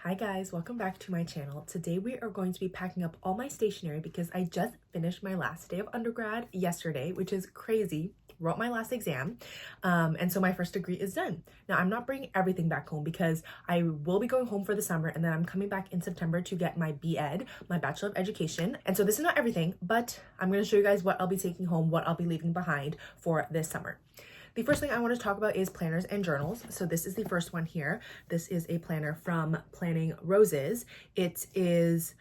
Hi guys, welcome back to my channel. Today we are going to be packing up all my stationery because I just finished my last day of undergrad yesterday, which is crazy. Wrote my last exam, and so my first degree is done. Now I'm not bringing everything back home because I will be going home for the summer, and then I'm coming back in September to get my B.Ed, my Bachelor of Education. And so this is not everything, but I'm going to show you guys what I'll be taking home, what I'll be leaving behind for this summer. The first thing I want to talk about is planners and journals. So this is the first one here. This is a planner from Planning Roses. It is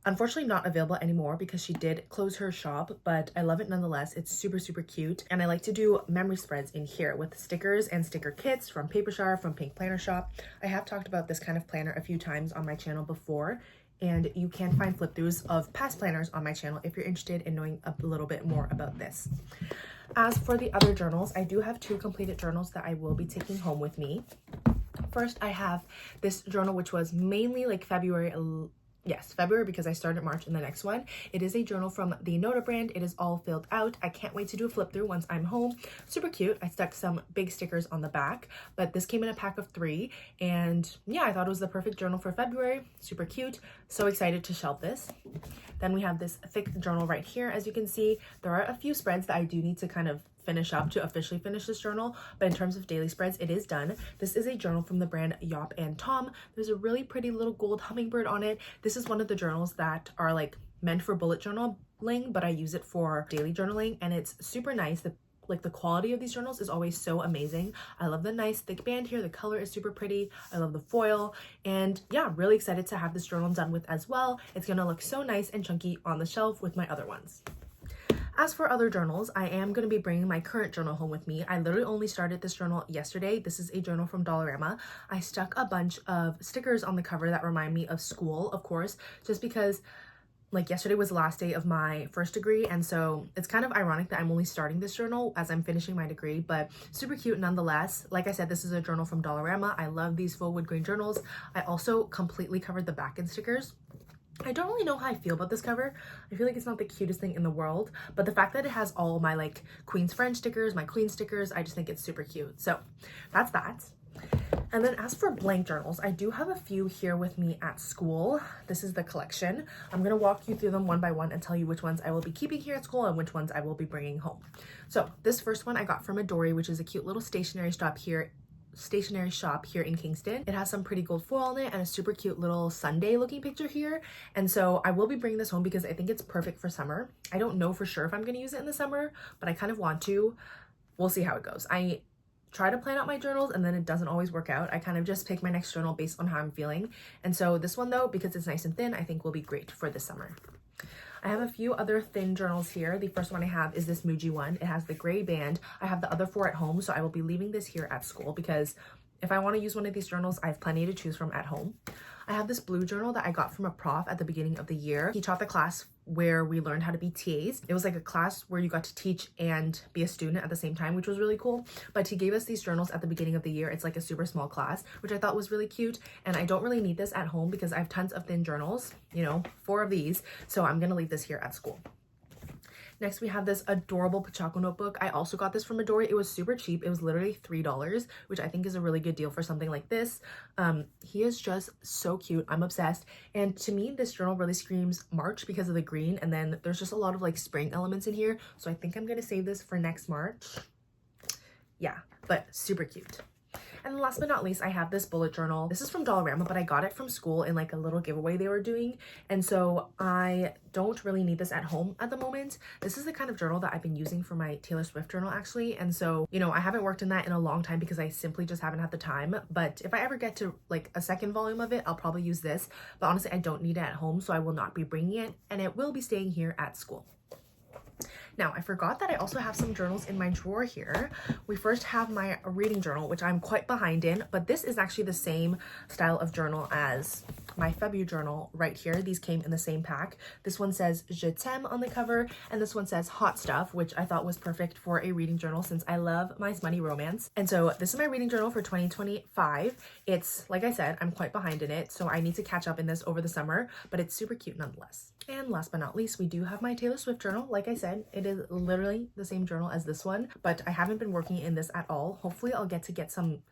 unfortunately not available anymore because she did close her shop, but I love it nonetheless. It's super, super cute. And I like to do memory spreads in here with stickers and sticker kits from Paper Shop, from Pink Planner Shop. I have talked about this kind of planner a few times on my channel before, and you can find flip throughs of past planners on my channel if you're interested in knowing a little bit more about this. As for the other journals, I do have 2 completed journals that I will be taking home with me. First, I have this journal, which was mainly like February because I started March in the next one. It is a journal from the Nota brand. It is all filled out. I can't wait to do a flip through once I'm home. Super cute. I stuck some big stickers on the back, but this came in a pack of 3. And yeah, I thought it was the perfect journal for February. Super cute. So excited to shelve this. Then we have this thick journal right here. As you can see, there are a few spreads that I do need to kind of finish up to officially finish this journal, but in terms of daily spreads, it is done. This is a journal from the brand Yop and Tom. There's a really pretty little gold hummingbird on it. This is one of the journals that are like meant for bullet journaling, but I use it for daily journaling, and it's super nice. The quality of these journals is always so amazing. I love the nice thick band here. The color is super pretty. I love the foil, and yeah, really excited to have this journal done with as well. It's gonna look so nice and chunky on the shelf with my other ones. As for other journals, I am going to be bringing my current journal home with me. I literally only started this journal yesterday. This is a journal from Dollarama. I stuck a bunch of stickers on the cover that remind me of school, of course, just because like yesterday was the last day of my first degree, and so it's kind of ironic that I'm only starting this journal as I'm finishing my degree, but super cute nonetheless. Like I said, this is a journal from Dollarama. I love these full wood grain journals. I also completely covered the back in stickers. I don't really know how I feel about this cover. I feel like it's not the cutest thing in the world, but the fact that it has all my like Queen's Friend stickers, my Queen stickers, I just think it's super cute. So that's that. And then as for blank journals, I do have a few here with me at school. This is the collection. I'm going to walk you through them one by one and tell you which ones I will be keeping here at school and which ones I will be bringing home. So this first one I got from Adori, which is a cute little stationery shop here in Kingston. It has some pretty gold foil on it and a super cute little Sunday looking picture here. And so I will be bringing this home because I think it's perfect for summer. I don't know for sure if I'm going to use it in the summer, but I kind of want to. We'll see how it goes. I try to plan out my journals and then it doesn't always work out. I kind of just pick my next journal based on how I'm feeling. And so this one though, because it's nice and thin, I think will be great for this summer. I have a few other thin journals here. The first one I have is this Muji one. It has the gray band. I have the other 4 at home, so I will be leaving this here at school because if I want to use one of these journals, I have plenty to choose from at home. I have this blue journal that I got from a prof at the beginning of the year. He taught the class where we learned how to be TAs. It was like a class where you got to teach and be a student at the same time, which was really cool. But he gave us these journals at the beginning of the year. It's like a super small class, which I thought was really cute. And I don't really need this at home because I have tons of thin journals, 4 of these. So I'm gonna leave this here at school. Next, we have this adorable Pachaco notebook. I also got this from Adori. It was super cheap. It was literally $3, which I think is a really good deal for something like this. He is just so cute. I'm obsessed. And to me, this journal really screams March because of the green. And then there's just a lot of like spring elements in here. So I think I'm going to save this for next March. Yeah, but super cute. And last but not least, I have this bullet journal. This is from Dollarama, but I got it from school in like a little giveaway they were doing. And so I don't really need this at home at the moment. This is the kind of journal that I've been using for my Taylor Swift journal actually. And so, I haven't worked in that in a long time because I simply just haven't had the time. But if I ever get to like a second volume of it, I'll probably use this. But honestly, I don't need it at home, so I will not be bringing it, and it will be staying here at school. Now, I forgot that I also have some journals in my drawer here. We first have my reading journal, which I'm quite behind in, but this is actually the same style of journal as my February journal right here. These came in the same pack. This one says Je t'aime on the cover, and this one says Hot Stuff, which I thought was perfect for a reading journal since I love my smutty romance. And so this is my reading journal for 2025. It's, like I said, I'm quite behind in it, so I need to catch up in this over the summer, but it's super cute nonetheless. And last but not least, we do have my Taylor Swift journal. Like I said, it is literally the same journal as this one, but I haven't been working in this at all. Hopefully I'll get some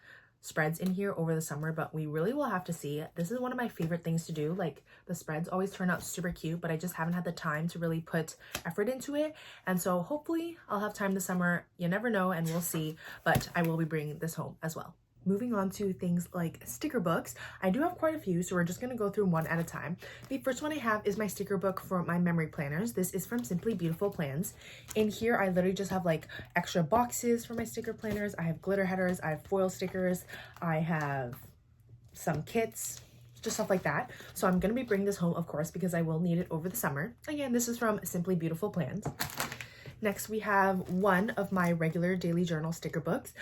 spreads in here over the summer, but we really will have to see. This is one of my favorite things to do. Like, the spreads always turn out super cute, but I just haven't had the time to really put effort into it. And so hopefully I'll have time this summer. You never know, and we'll see, but I will be bringing this home as well. Moving on to things like sticker books, I do have quite a few, so we're just going to go through one at a time. The first one I have is my sticker book for my memory planners. This is from Simply Beautiful Plans. In here, I literally just have like extra boxes for my sticker planners. I have glitter headers, I have foil stickers, I have some kits, just stuff like that. So I'm going to be bringing this home, of course, because I will need it over the summer. Again, this is from Simply Beautiful Plans. Next, we have one of my regular daily journal sticker books.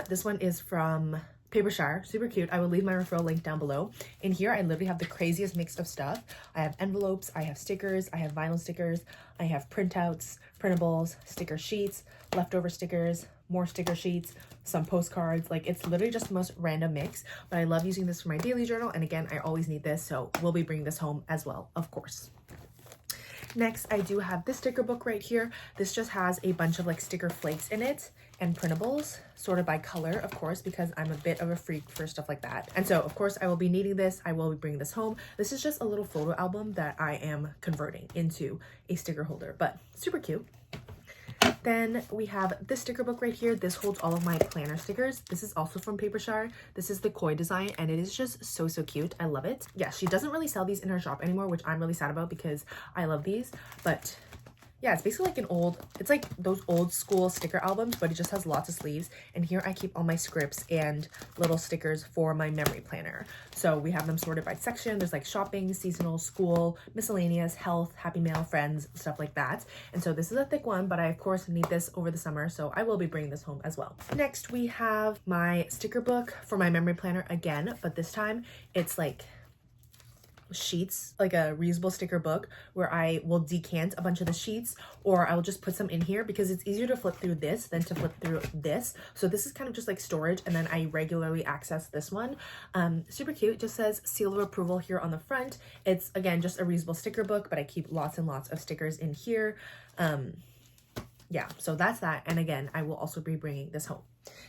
This one is from Papershire, super cute. I will leave my referral link down below. In here, I literally have the craziest mix of stuff. I have envelopes, I have stickers, I have vinyl stickers, I have printouts, printables, sticker sheets, leftover stickers, more sticker sheets, some postcards. Like, it's literally just the most random mix, but I love using this for my daily journal. And again, I always need this, so we'll be bringing this home as well, of course. Next, I do have this sticker book right here. This just has a bunch of like sticker flakes in it and printables, sorted by color, of course, because I'm a bit of a freak for stuff like that. And so, of course, I will be needing this. I will be bringing this home. This is just a little photo album that I am converting into a sticker holder, but super cute. Then we have this sticker book right here. This holds all of my planner stickers. This is also from Papershire. This is the koi design, and it is just so cute. I love it. Yeah, she doesn't really sell these in her shop anymore, which I'm really sad about because I love these. But yeah, it's basically like it's like those old school sticker albums, but it just has lots of sleeves. And here I keep all my scripts and little stickers for my memory planner. So we have them sorted by section. There's like shopping, seasonal, school, miscellaneous, health, happy mail, friends, stuff like that. And so this is a thick one, but I of course need this over the summer, so I will be bringing this home as well. Next, we have my sticker book for my memory planner again, but this time it's like sheets, like a reusable sticker book where I will decant a bunch of the sheets, or I will just put some in here because it's easier to flip through this than to flip through this. So this is kind of just like storage, and then I regularly access this one. Super cute. It just says seal of approval here on the front. It's again just a reusable sticker book, but I keep lots and lots of stickers in here. Yeah, so that's that. And again, I will also be bringing this home.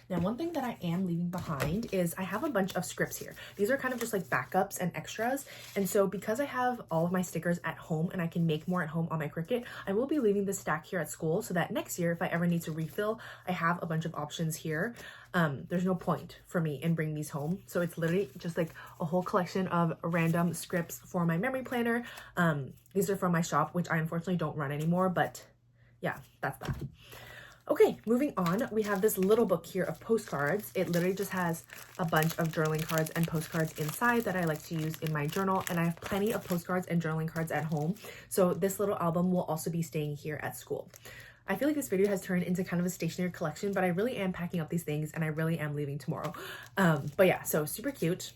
Now, one thing that I am leaving behind is I have a bunch of scripts here. These are kind of just like backups and extras. And so because I have all of my stickers at home and I can make more at home on my Cricut, I will be leaving this stack here at school so that next year, if I ever need to refill, I have a bunch of options here. There's no point for me in bringing these home. So it's literally just like a whole collection of random scripts for my memory planner. These are from my shop, which I unfortunately don't run anymore, but yeah, that's that. Okay, moving on, we have this little book here of postcards. It literally just has a bunch of journaling cards and postcards inside that I like to use in my journal, and I have plenty of postcards and journaling cards at home. So this little album will also be staying here at school. I feel like this video has turned into kind of a stationery collection, but I really am packing up these things and I really am leaving tomorrow. But yeah, so super cute.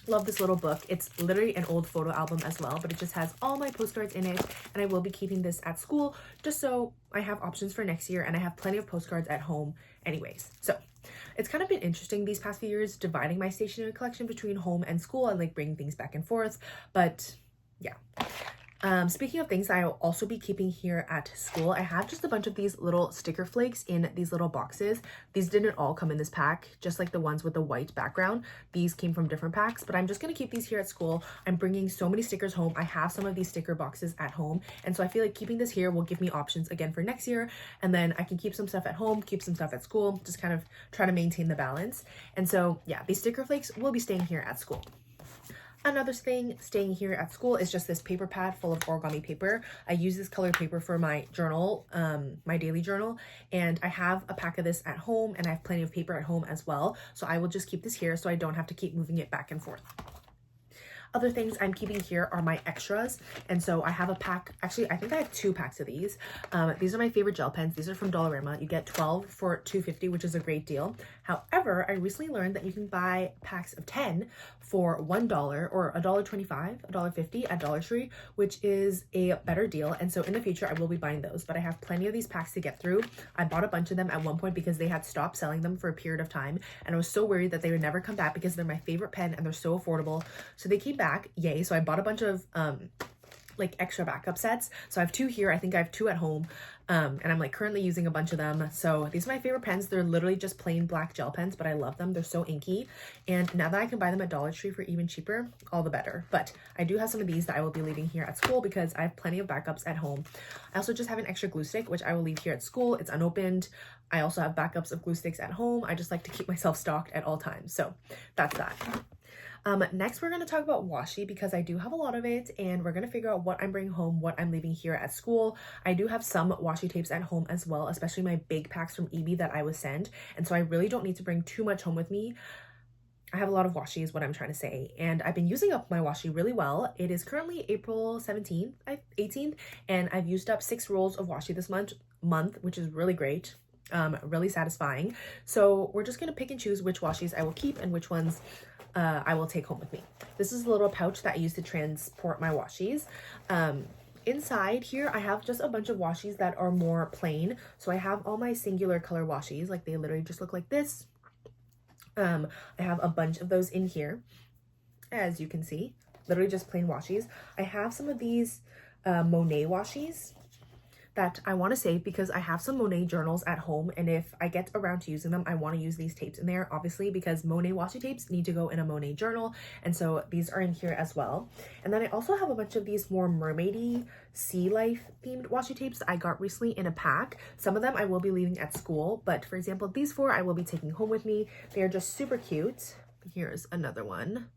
Love this little book. It's literally an old photo album as well, but it just has all my postcards in it, and I will be keeping this at school just so I have options for next year, and I have plenty of postcards at home anyways. So it's kind of been interesting these past few years dividing my stationery collection between home and school and like bringing things back and forth, but yeah. Speaking of things I'll also be keeping here at school, I have just a bunch of these little sticker flakes in these little boxes. These didn't all come in this pack, just like the ones with the white background. These came from different packs, but I'm just going to keep these here at school. I'm bringing so many stickers home. I have some of these sticker boxes at home, and so I feel like keeping this here will give me options again for next year, and then I can keep some stuff at home, keep some stuff at school, just kind of try to maintain the balance. And so yeah, these sticker flakes will be staying here at school. Another thing staying here at school is just this paper pad full of origami paper. I use this colored paper for my journal, my daily journal, and I have a pack of this at home, and I have plenty of paper at home as well. So I will just keep this here so I don't have to keep moving it back and forth. Other things I'm keeping here are my extras, and so I have a pack. Actually, I think I have 2 packs of these. These are my favorite gel pens. These are from Dollarama. You get 12 for $2.50, which is a great deal. However, I recently learned that you can buy packs of 10 for $1 or $1.25, $1.50 at Dollar Tree, which is a better deal. And so in the future, I will be buying those, but I have plenty of these packs to get through. I bought a bunch of them at one point because they had stopped selling them for a period of time, and I was so worried that they would never come back because they're my favorite pen and they're so affordable. So they came back, yay. So I bought a bunch of like extra backup sets. So I have 2 here. I think I have 2 at home. And I'm like currently using a bunch of them. So these are my favorite pens. They're literally just plain black gel pens, but I love them. They're so inky. And now that I can buy them at Dollar Tree for even cheaper, all the better. But I do have some of these that I will be leaving here at school because I have plenty of backups at home. I also just have an extra glue stick, which I will leave here at school. It's unopened. I also have backups of glue sticks at home. I just like to keep myself stocked at all times. So that's that. Next, we're going to talk about washi because I do have a lot of it, and we're going to figure out what I'm bringing home, what I'm leaving here at school. I do have some washi tapes at home as well, especially my big packs from EB that I was sent. And so I really don't need to bring too much home with me. I have a lot of washi is what I'm trying to say. And I've been using up my washi really well. It is currently April 17th, 18th, and I've used up 6 rolls of washi this month, which is really great. Really satisfying. So we're just going to pick and choose which washis I will keep and which ones I will take home with me. This is a little pouch that I use to transport my washis. Inside here, I have just a bunch of washis that are more plain. So I have all my singular color washis, like they literally just look like this. I have a bunch of those in here, as you can see, literally just plain washis. I have some of these Monet washis that I want to save because I have some Monet journals at home, and if I get around to using them, I want to use these tapes in there, obviously, because Monet washi tapes need to go in a Monet journal, and so these are in here as well. And then I also have a bunch of these more mermaidy sea life themed washi tapes that I got recently in a pack. Some of them I will be leaving at school, but for example, these 4 I will be taking home with me. They are just super cute. Here's another one,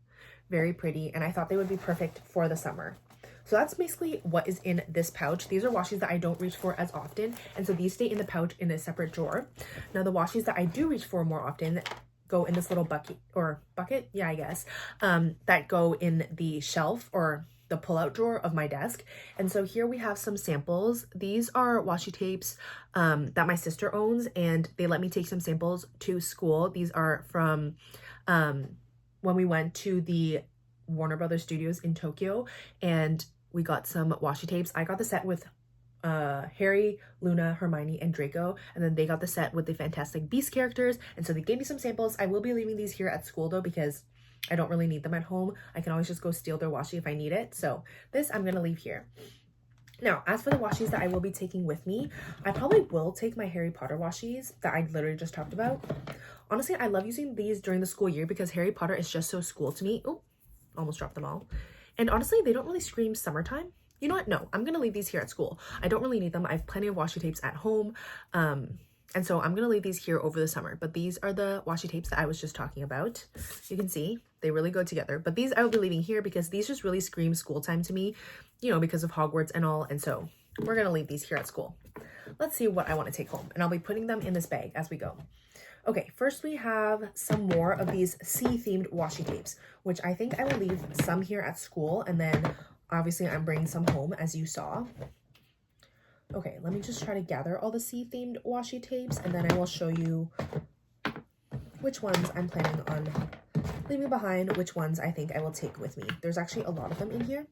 very pretty, and I thought they would be perfect for the summer. So that's basically what is in this pouch. These are washis that I don't reach for as often, and so these stay in the pouch in a separate drawer. Now the washis that I do reach for more often go in this little bucket, yeah, I guess, that go in the shelf or the pull-out drawer of my desk. And so here we have some samples. These are washi tapes that my sister owns, and they let me take some samples to school. These are from when we went to the Warner Brothers Studios in Tokyo, and we got some washi tapes. I got the set with Harry, Luna, Hermione, and Draco, and then they got the set with the Fantastic Beasts characters, and so they gave me some samples. I will be leaving these here at school though because I don't really need them at home. I can always just go steal their washi if I need it, so this I'm gonna leave here. Now, as for the washis that I will be taking with me, I probably will take my Harry Potter washis that I literally just talked about. Honestly, I love using these during the school year because Harry Potter is just so school to me. Oh, almost dropped them all. And honestly, they don't really scream summertime. You know what? No, I'm going to leave these here at school. I don't really need them. I have plenty of washi tapes at home. And so I'm going to leave these here over the summer. But these are the washi tapes that I was just talking about. You can see they really go together. But these I will be leaving here because these just really scream school time to me, you know, because of Hogwarts and all. And so we're going to leave these here at school. Let's see what I want to take home. And I'll be putting them in this bag as we go. Okay, first we have some more of these sea-themed washi tapes, which I think I will leave some here at school, and then obviously I'm bringing some home, as you saw. Okay, let me just try to gather all the sea-themed washi tapes, and then I will show you which ones I'm planning on leaving behind, which ones I think I will take with me. There's actually a lot of them in here.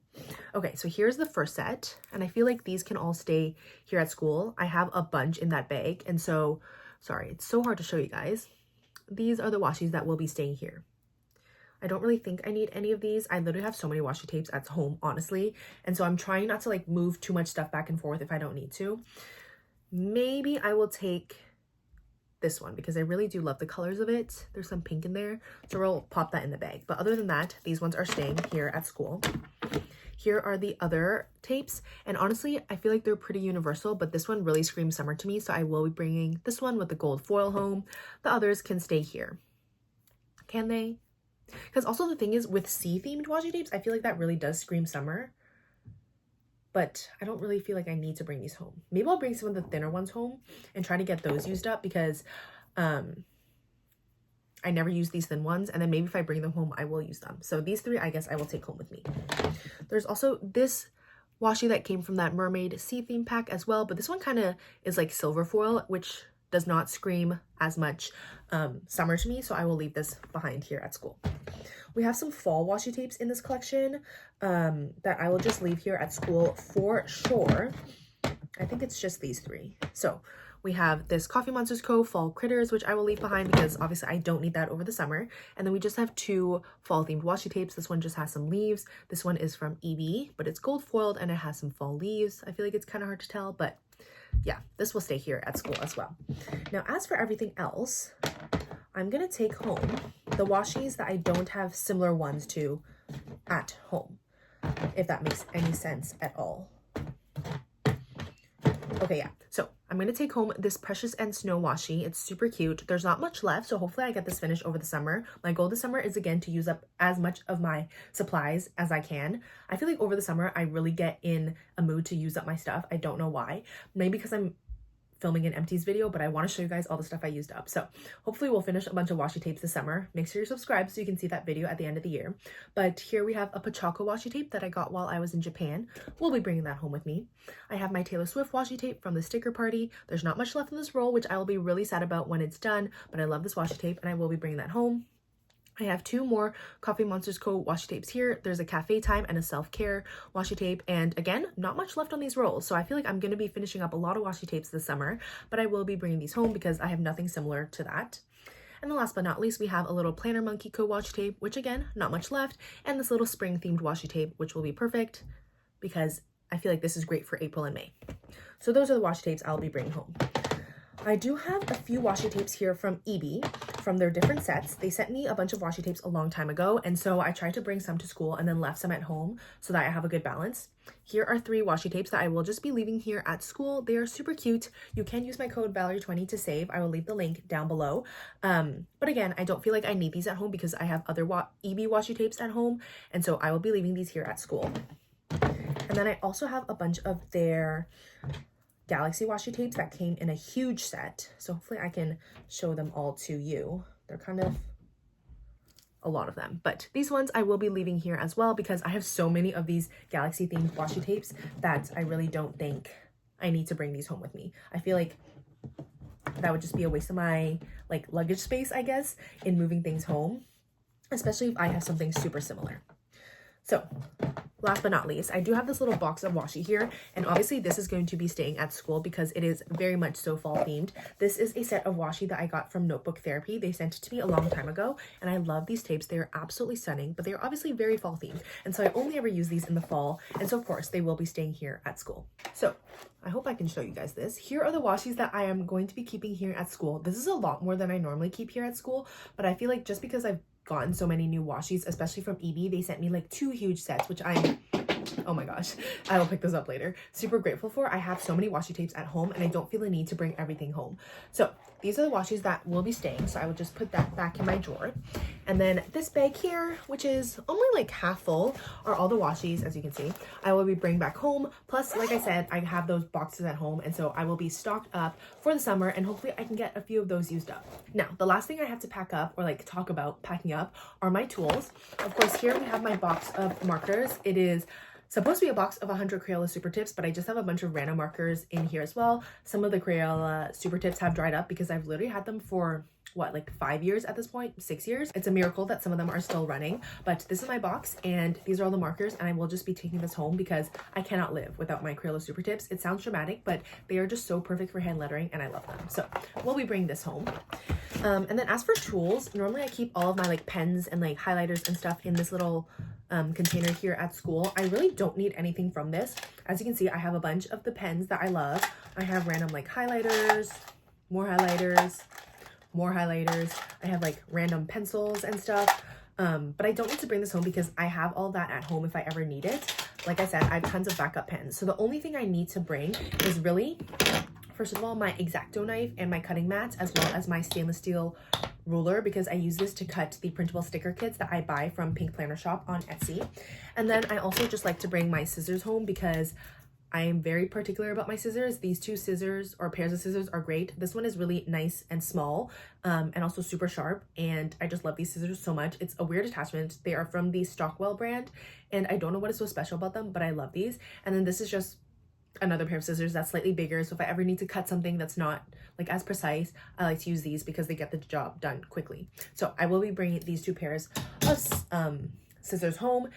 Okay, so here's the first set, and I feel like these can all stay here at school. I have a bunch in that bag, and so sorry, it's so hard to show you guys. These are the washis that will be staying here. I don't really think I need any of these. I literally have so many washi tapes at home, honestly. And so I'm trying not to like move too much stuff back and forth if I don't need to. Maybe I will take this one because I really do love the colors of it. There's some pink in there, so we'll pop that in the bag. But other than that, these ones are staying here at school. Here are the other tapes, and honestly, I feel like they're pretty universal, but this one really screams summer to me, so I will be bringing this one with the gold foil home. The others can stay here. Can they? Because also the thing is, with sea-themed washi tapes, I feel like that really does scream summer, but I don't really feel like I need to bring these home. Maybe I'll bring some of the thinner ones home and try to get those used up because I never use these thin ones, and then maybe if I bring them home, I will use them. So these 3, I guess I will take home with me. There's also this washi that came from that mermaid sea theme pack as well, but this one kind of is like silver foil, which does not scream as much summer to me, so I will leave this behind here at school. We have some fall washi tapes in this collection that I will just leave here at school for sure. I think it's just these 3. So We have this Coffee Monsters Co. Fall Critters, which I will leave behind because obviously I don't need that over the summer. And then we just have 2 fall themed washi tapes. This one just has some leaves. This one is from EB, but it's gold foiled and it has some fall leaves. I feel like it's kind of hard to tell, but yeah, this will stay here at school as well. Now, as for everything else, I'm gonna take home the washies that I don't have similar ones to at home, if that makes any sense at all. Okay, yeah, so I'm gonna take home this Precious and Snow washi. It's super cute. There's not much left, so hopefully I get this finished over the summer. My goal this summer is again to use up as much of my supplies as I can. I feel like over the summer I really get in a mood to use up my stuff. I don't know why. Maybe because I'm filming an empties video, but I want to show you guys all the stuff I used up. So hopefully we'll finish a bunch of washi tapes this summer. Make sure you're subscribed so you can see that video at the end of the year. But here we have a Pachako washi tape that I got while I was in Japan. We'll be bringing that home with me. I have my Taylor Swift washi tape from the sticker party. There's not much left in this roll, which I will be really sad about when it's done, but I love this washi tape and I will be bringing that home. I have 2 more Coffee Monsters Co. washi tapes here. There's a cafe time and a self-care washi tape. And again, not much left on these rolls. So I feel like I'm going to be finishing up a lot of washi tapes this summer, but I will be bringing these home because I have nothing similar to that. And then last but not least, we have a little Planner Monkey Co. washi tape, which again, not much left. And this little spring themed washi tape, which will be perfect because I feel like this is great for April and May. So those are the washi tapes I'll be bringing home. I do have a few washi tapes here from EB from their different sets. They sent me a bunch of washi tapes a long time ago, and so I tried to bring some to school and then left some at home so that I have a good balance. Here are 3 washi tapes that I will just be leaving here at school. They are super cute. You can use my code Valerie20 to save. I will leave the link down below. But again, I don't feel like I need these at home because I have other EB washi tapes at home, and so I will be leaving these here at school. And then I also have a bunch of their Galaxy washi tapes that came in a huge set. So hopefully I can show them all to you. They're kind of a lot of them, but these ones I will be leaving here as well because I have so many of these Galaxy themed washi tapes that I really don't think I need to bring these home with me. I feel like that would just be a waste of my like luggage space, I guess, in moving things home, especially if I have something super similar. So last but not least, I do have this little box of washi here, and obviously this is going to be staying at school because it is very much so fall themed. This is a set of washi that I got from Notebook Therapy. They sent it to me a long time ago, and I love these tapes. They are absolutely stunning, but they are obviously very fall themed, and so I only ever use these in the fall, and so of course they will be staying here at school. So I hope I can show you guys this. Here are the washis that I am going to be keeping here at school. This is a lot more than I normally keep here at school, but I feel like just because I've gotten so many new washis, especially from EB, they sent me like 2 huge sets, which I'm, oh my gosh, I will pick those up later, super grateful for. I have so many washi tapes at home and I don't feel the need to bring everything home. So these are the washis that will be staying, so I will just put that back in my drawer. And then this bag here, which is only like half full, are all the washis, as you can see. I will be bringing back home. Plus, like I said, I have those boxes at home, and so I will be stocked up for the summer, and hopefully I can get a few of those used up. Now, the last thing I have to pack up, or like talk about packing up, are my tools. Of course, here we have my box of markers. It is supposed to be a box of 100 Crayola Super Tips, but I just have a bunch of random markers in here as well. Some of the Crayola Super Tips have dried up because I've literally had them for what, like 5 years at this point, 6 years. It's a miracle that some of them are still running, but this is my box and these are all the markers, and I will just be taking this home because I cannot live without my Crayola Super Tips. It sounds dramatic, but they are just so perfect for hand lettering and I love them. So we'll be bringing this home. And then as for tools, normally I keep all of my like pens and like highlighters and stuff in this little container here at school. I really don't need anything from this. As you can see, I have a bunch of the pens that I love. I have random like highlighters, more highlighters, more highlighters. I have like random pencils and stuff. But I don't need to bring this home because I have all that at home if I ever need it. Like I said, I have tons of backup pens. So the only thing I need to bring is really, first of all, my X-Acto knife and my cutting mats, as well as my stainless steel ruler, because I use this to cut the printable sticker kits that I buy from Pink Planner Shop on Etsy. And then I also just like to bring my scissors home because I am very particular about my scissors. These 2 scissors or pairs of scissors are great. This one is really nice and small and also super sharp, and I just love these scissors so much. It's a weird attachment. They are from the Stockwell brand, and I don't know what is so special about them, but I love these. And then this is just another pair of scissors that's slightly bigger, so if I ever need to cut something that's not like as precise, I like to use these because they get the job done quickly. So I will be bringing these 2 pairs of scissors home.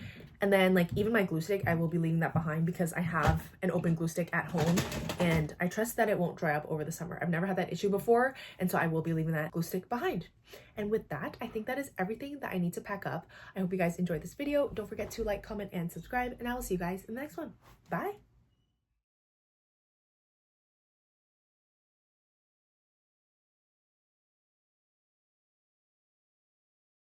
And then like even my glue stick, I will be leaving that behind because I have an open glue stick at home and I trust that it won't dry up over the summer. I've never had that issue before, and so I will be leaving that glue stick behind. And with that, I think that is everything that I need to pack up. I hope you guys enjoyed this video. Don't forget to like, comment, and subscribe, and I will see you guys in the next one. Bye!